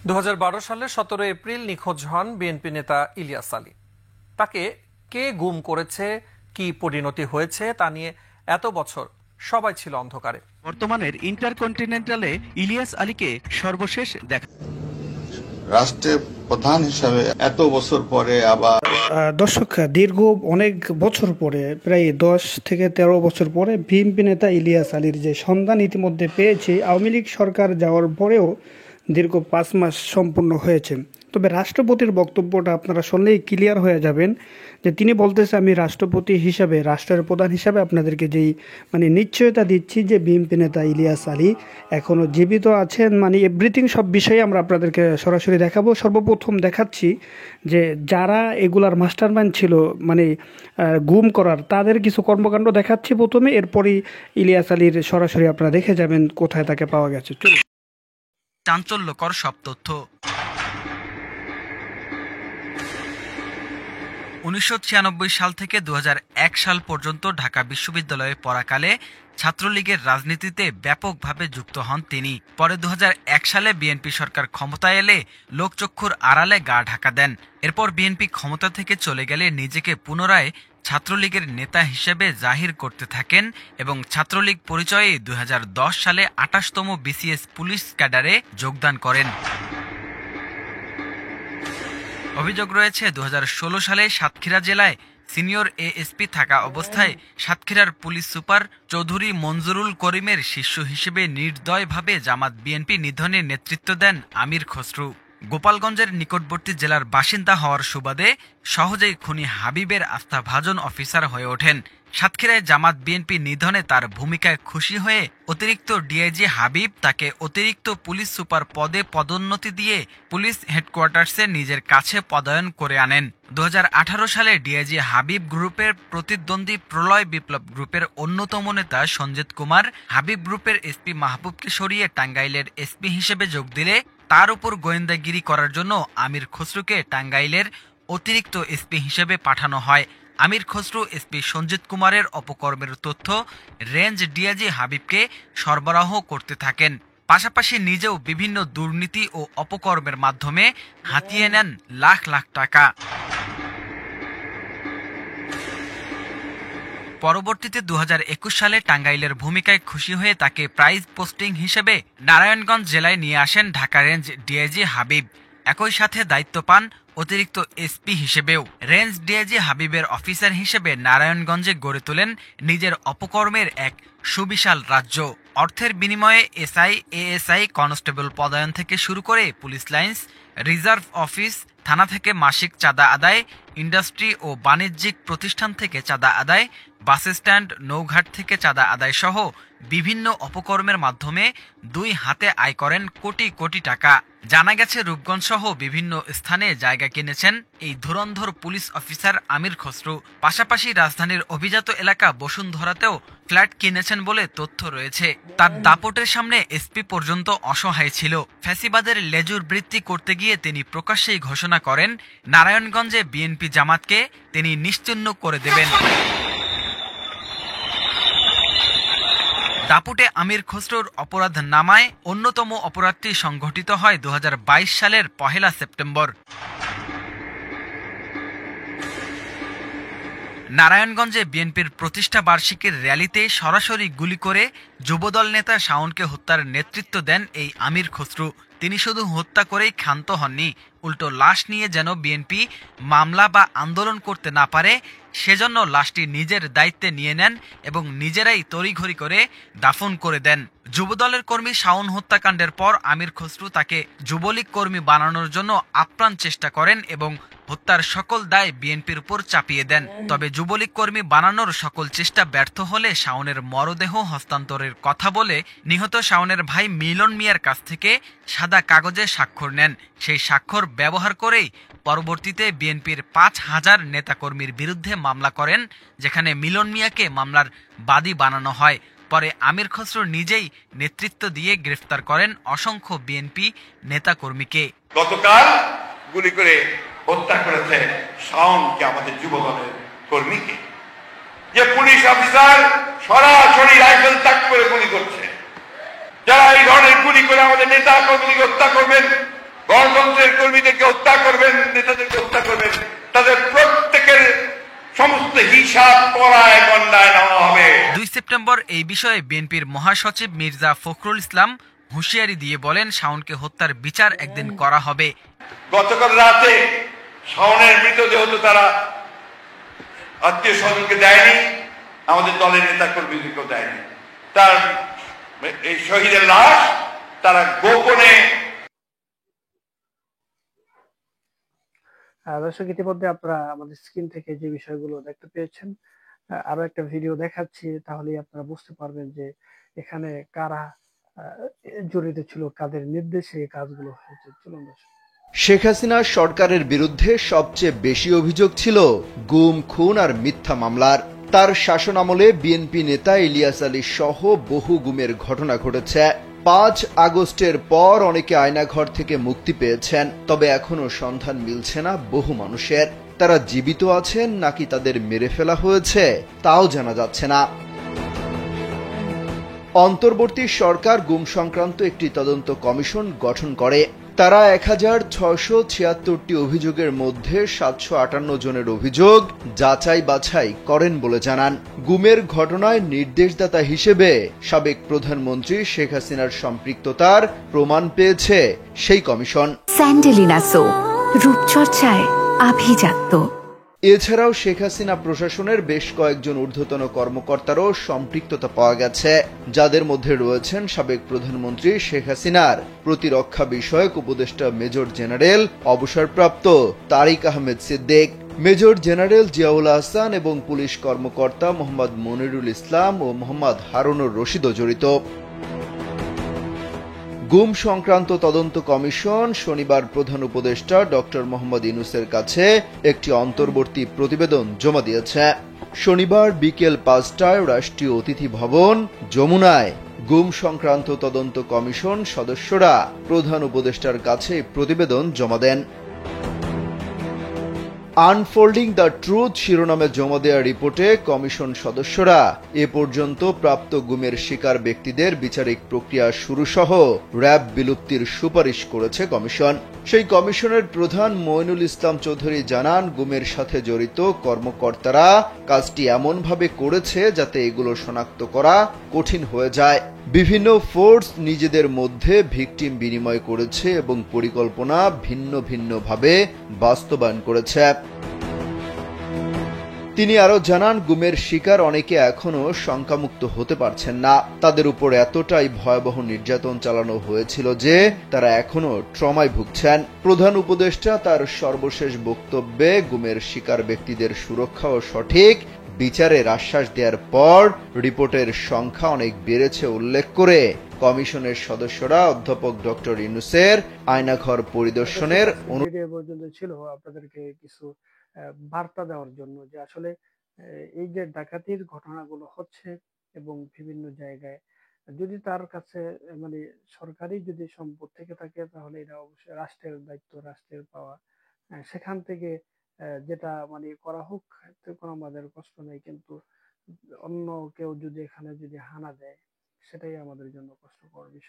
2012 সালের 17 এপ্রিল নিখোঁজ হন বিএনপি নেতা ইলিয়াস আলী। তাকে কে গুম করেছে, কি পরিণতি হয়েছে তা নিয়ে এত বছর সবাই ছিল অন্ধকারে। বর্তমানের ইন্টারকন্টিনেন্টালে ইলিয়াস আলীকে সর্বশেষ দেখা রাষ্ট্রের প্রধান হিসাবে এত বছর পরে আবার দর্শক, দীর্ঘ অনেক বছর পরে, প্রায় 10 থেকে 13 বছর পরে বিএনপি নেতা ইলিয়াস আলীর যে সন্ধান ইতিমধ্যে পেয়েছে আওয়ামী লীগ সরকার যাওয়ার পরেও দীর্ঘ 5 মাস সম্পূর্ণ হয়েছে। তবে রাষ্ট্রপতির বক্তব্যটা আপনারা শুনলেই ক্লিয়ার হয়ে যাবেন যে তিনি বলতেছে, আমি রাষ্ট্রপতি হিসাবে, রাষ্ট্রের প্রধান হিসাবে আপনাদেরকে যেই নিশ্চয়তা দিচ্ছি যে বিএনপি নেতা ইলিয়াস আলী এখনও জীবিত আছেন। এভরিথিং, সব বিষয়ে আমরা আপনাদেরকে সরাসরি দেখাবো। সর্বপ্রথম দেখাচ্ছি যে যারা এগুলার মাস্টারমাইন্ড ছিল গুম করার, তাদের কিছু কর্মকাণ্ড দেখাচ্ছি প্রথমে, এরপরই ইলিয়াস আলীর সরাসরি আপনারা দেখে যাবেন কোথায় তাকে পাওয়া গেছে। চলুন। চাঞ্চল্যকর সব তথ্য। 1996 সাল থেকে 2001 সাল পর্যন্ত ঢাকা বিশ্ববিদ্যালয়ে পড়াকালে ছাত্রলীগের রাজনীতিতে ব্যাপকভাবে যুক্ত হন তিনি। পরে 2001 সালে বিএনপি সরকার ক্ষমতায় এলে লোকচক্ষুর আড়ালে গা ঢাকা দেন। এরপর বিএনপি ক্ষমতা থেকে চলে গেলে নিজেকে পুনরায় ছাত্রলীগের নেতা হিসেবে জাহির করতে থাকেন এবং ছাত্রলীগ পরিচয়ে 2010 সালে 28তম বিসিএস পুলিশ ক্যাডারে যোগদান করেন। অভিযোগ রয়েছে 2016 সালে সাতক্ষীরা জেলায় সিনিয়র এএসপি থাকা অবস্থায় সাতক্ষীরার পুলিশ সুপার চৌধুরী মঞ্জুরুল করিমের শিষ্য হিসেবে নির্দয়ভাবে জামাত বিএনপি নিধনে নেতৃত্ব দেন আমির খসরু। গোপালগঞ্জের নিকটবর্তী জেলার বাসিন্দা হওয়ার সুবাদে সহজেই খুনি হাবিবের আস্থাভাজন অফিসার হয়ে ওঠেন। সাতক্ষীরায় জামাত বিএনপি নিধনে তার ভূমিকায় খুশি হয়ে অতিরিক্ত ডিআইজি হাবিব তাকে অতিরিক্ত পুলিশ সুপার পদে পদোন্নতি দিয়ে পুলিশ হেডকোয়ার্টার্সে নিজের কাছে পদায়ন করে আনেন। 2018 সালে ডিআইজি হাবিব গ্রুপের প্রতিদ্বন্দ্বী প্রলয় বিপ্লব গ্রুপের অন্যতম নেতা সঞ্জিত কুমার হাবিব গ্রুপের এসপি মাহবুবকে সরিয়ে টাঙ্গাইলের এসপি হিসেবে যোগ দিলে তার উপর গোয়েন্দাগিরি করার জন্য আমির খসরুকে টাঙ্গাইলের অতিরিক্ত এসপি হিসেবে পাঠানো হয়। আমির খসরু এসপি সঞ্জিত কুমারের অপকর্মের তথ্য রেঞ্জ ডিআইজি হাবিবকে সরবরাহ করতে থাকেন। পাশাপাশি নিজেও বিভিন্ন দুর্নীতি ও অপকর্মের মাধ্যমে হাতিয়ে নেন লাখ লাখ টাকা। পরবর্তীতে 2021 সালে টাঙ্গাইলের ভূমিকায় খুশি হয়ে তাকে প্রাইজ পোস্টিং হিসেবে নারায়ণগঞ্জ জেলায় নিয়ে আসেন ঢাকা রেঞ্জ ডিআইজি হাবিব। একই সাথে দায়িত্ব পান অতিরিক্ত এসপি হিসেবেও। রেঞ্জ ডিআইজি হাবিবের অফিসার হিসেবে নারায়ণগঞ্জে গড়ে তোলেন নিজের অপকর্মের এক সুবিশাল রাজ্য। অর্থের বিনিময়ে এসআই, এএসআই, কনস্টেবল পদায়ন থেকে শুরু করে পুলিশ লাইন্স, রিজার্ভ অফিস, থানা থেকে মাসিক চাঁদা আদায়, ইন্ডাস্ট্রি ও বাণিজ্যিক প্রতিষ্ঠান থেকে চাঁদা আদায়, বাস স্ট্যান্ড, নৌঘাট থেকে চাঁদা আদায় সহ বিভিন্ন অপকর্মের মাধ্যমে 2 হাতে আয় করেন কোটি কোটি টাকা। জানা গেছে রূপগঞ্জ সহ বিভিন্ন স্থানে জায়গা কিনেছেন এই ধুরন্ধর পুলিশ অফিসার আমির খসরু। পাশাপাশি রাজধানীর অভিজাত এলাকা বসুন্ধরাতেও ফ্ল্যাট কিনেছেন বলে তথ্য রয়েছে। তার দাপটের সামনে এসপি পর্যন্ত অসহায় ছিল। ফ্যাসিবাদের লেজুর বৃত্তি করতে গিয়ে তিনি প্রকাশ্যেই ঘোষণা করেন নারায়ণগঞ্জে বিএনপি জামাতকে তিনি নিশ্চিহ্ন করে দেবেন। দাপুটে আমির খসরুর অপরাধ নামায় অন্যতম অপরাধটি সংঘটিত হয় 2022 সালের 1 সেপ্টেম্বর। নারায়ণগঞ্জে বিএনপির প্রতিষ্ঠা বার্ষিকীর র্যালিতে সরাসরি গুলি করে যুবদল নেতা শাওনকে হত্যার নেতৃত্ব দেন এই আমির খসরু। তিনি শুধু হত্যা করেই ক্ষান্ত হননি, উল্টো লাশ নিয়ে যেন বিএনপি মামলা বা আন্দোলন করতে না পারে সেজন্য লাশটি নিজের দায়িত্বে নিয়ে নেন এবং নিজেরাই তড়িঘড়ি করে দাফন করে দেন। যুবদলের কর্মী শাওন হত্যাকাণ্ডের পর আমির খসরু তাকে যুবলীগ কর্মী বানানোর জন্য আপ্রাণ চেষ্টা করেন এবং হত্যার সকল দায় বিএনপির উপর চাপিয়ে দেন। তবে যুবলীগ কর্মী বানানোর সকল চেষ্টা ব্যর্থ হলে শাওনের মরদেহ হস্তান্তরের কথা বলে নিহত শাওনের ভাই মিলন মিয়ার কাছ থেকে সাদা কাগজে স্বাক্ষর নেন। সেই স্বাক্ষর ব্যবহার করেই পরবর্তীতে বিএনপির 5,000 নেতাকর্মীর বিরুদ্ধে মামলা করেন, যেখানে মিলন মিয়াকে মামলার বাদী বানানো হয়। পরে আমির খসরু নিজেই নেতৃত্ব দিয়ে গ্রেফতার করেন অসংখ্য বিএনপি নেতাকর্মীকে। গতকাল গুলি করে হত্যা করেছে শাওনকে, আমাদের যুবদলের কর্মীকে। যে পুলিশ অফিসার সরাসরি রাইফেল তাক করে গুলি করছে, যারা এই ধরনের গুলি করে আমাদের নেতা কর্মীকে হত্যা করবেন, গণতন্ত্রের কর্মীদেরকে হত্যা করবেন, নেতাদেরকে হত্যা করবেন, তাদের প্রত্যেকের সমস্ত হিসাব করায় গণনায় নেওয়া হবে। 2 সেপ্টেম্বর এই বিষয়ে বিএনপির মহাসচিব মির্জা ফখরুল ইসলাম হুঁশিয়ারি দিয়ে বলেন, শাওনকে হত্যার বিচার একদিন করা হবে। গতকাল রাতে শাওনের মৃতদেহ তো তারা আত্মীয় স্বজনকে দেয়নি, আমাদের দলের নেতা কর্মীদেরকেও দেয়নি। তার এই শহীদের লাশ তারা গোপনে। দর্শক, ইতিমধ্যে আপনারা আমাদের স্ক্রিন থেকে যে বিষয়গুলো দেখতে পেয়েছেন, আরো একটা ভিডিও দেখাচ্ছি, তাহলেই আপনারা বুঝতে পারবেন যে এখানে কারা জড়িত ছিল, কাদের নির্দেশে এই কাজগুলো হয়েছে। চলুন দর্শক। শেখ হাসিনা সরকারের বিরুদ্ধে সবচেয়ে বেশি অভিযোগ ছিল গুম, খুন আর মিথ্যা মামলার। তার শাসনামলে বিএনপি নেতা ইলিয়াস আলী সহ বহু গুমের ঘটনা ঘটেছে। 5 আগস্টের পর অনেকে আয়নাঘর থেকে মুক্তি পেয়েছেন, তবে এখনো সন্ধান মিলছে না বহু মানুষের। তারা জীবিত আছেন নাকি তাদের মেরে ফেলা হয়েছে তাও জানা যাচ্ছে না। অন্তর্বর্তী সরকার গুম সংক্রান্ত একটি তদন্ত কমিশন গঠন করে। তারা 1676টি অভিযোগের মধ্যে 758 জনের অভিযোগ যাচাই বাছাই করেন বলে জানান। গুমের ঘটনায় নির্দেশদাতা হিসেবে সাবেক প্রধানমন্ত্রী শেখ হাসিনার সম্পৃক্ততার প্রমাণ পেয়েছে সেই কমিশন। স্যান্ডেলিনা সো, রূপচর্চায় আভিজাত্য। এছাড়াও শেখ হাসিনা প্রশাসনের বেশ কয়েকজন ঊর্ধ্বতন কর্মকর্তারও সম্পৃক্ততা পাওয়া গেছে, যাদের মধ্যে রয়েছেন সাবেক প্রধানমন্ত্রী শেখ হাসিনার প্রতিরক্ষা বিষয়ক উপদেষ্টা মেজর জেনারেল অবসরপ্রাপ্ত তারিক আহমেদ সিদ্দিক, মেজর জেনারেল জিয়াউল আহসান এবং পুলিশ কর্মকর্তা মোহাম্মদ মনিরুল ইসলাম ও মোহাম্মদ হারুনুর রশিদও জড়িত। গুম সংক্রান্ত তদন্ত কমিশন শনিবার প্রধান উপদেষ্টা ডক্টর মোহাম্মদ ইউনূসের কাছে একটি অন্তর্বর্তী প্রতিবেদন জমা দিয়েছে। শনিবার বিকেল 5টায় রাষ্ট্রীয় অতিথি ভবন যমুনায় গুম সংক্রান্ত তদন্ত কমিশন সদস্যরা প্রধান উপদেষ্টার কাছে প্রতিবেদন জমা দেন। আনফোল্ডিং দ্য ট্রুথ শিরোনামে জমা দেওয়া রিপোর্টে কমিশন সদস্যরা এ পর্যন্ত প্রাপ্ত গুমের শিকার ব্যক্তিদের বিচারিক প্রক্রিয়া শুরু সহ র্যাব বিলুপ্তির সুপারিশ করেছে কমিশন। সেই কমিশনের প্রধান মইনুল ইসলাম চৌধুরী জানান, গুমের সাথে জড়িত কর্মকর্তারা কাজটি এমনভাবে করেছে যাতে এগুলো শনাক্ত করা কঠিন হয়ে যায়। বিভিন্ন ফোর্স নিজেদের মধ্যে ভিকটিম বিনিময় করেছে এবং পরিকল্পনা ভিন্ন ভিন্নভাবে বাস্তবায়ন করেছে। তিনি আরো জানান, গুমের শিকার অনেকে এখনো শঙ্কামুক্ত হতে পারছেন না। তাদের উপর এতটাই ভয়াবহ নির্যাতন চালানো হয়েছিল যে তারা এখনো ট্রমায় ভুগছেন। প্রধান উপদেষ্টা তার সর্বশেষ বক্তব্যে গুমের শিকার ব্যক্তিদের সুরক্ষা ও সঠিক বিচারের আশ্বাস দেওয়ার পর রিপোর্টের সংখ্যা অনেক বেড়েছে উল্লেখ করে কমিশনের সদস্যরা অধ্যাপক ডক্টর ইউনূসের আয়নাঘর পরিদর্শনের পর্যন্ত ছিল আপনাদেরকে কিছু বার্তা দেওয়ার জন্য, যে আসলে এই যে ডাকাতির ঘটনাগুলো হচ্ছে এবং বিভিন্ন জায়গায় যদি তার কাছে মানে সরকারি যদি সম্পদ থেকে থাকে, তাহলে এটা অবশ্যই রাষ্ট্রের দায়িত্ব, রাষ্ট্রের পাওয়া। সেখান থেকে যেটা মানে করা হোক, এতে কোনো আমাদের কষ্ট নেই, কিন্তু অন্য কেউ যদি এখানে যদি হানা দেয়, সেটাই আমাদের জন্য কষ্টকর বিষয়।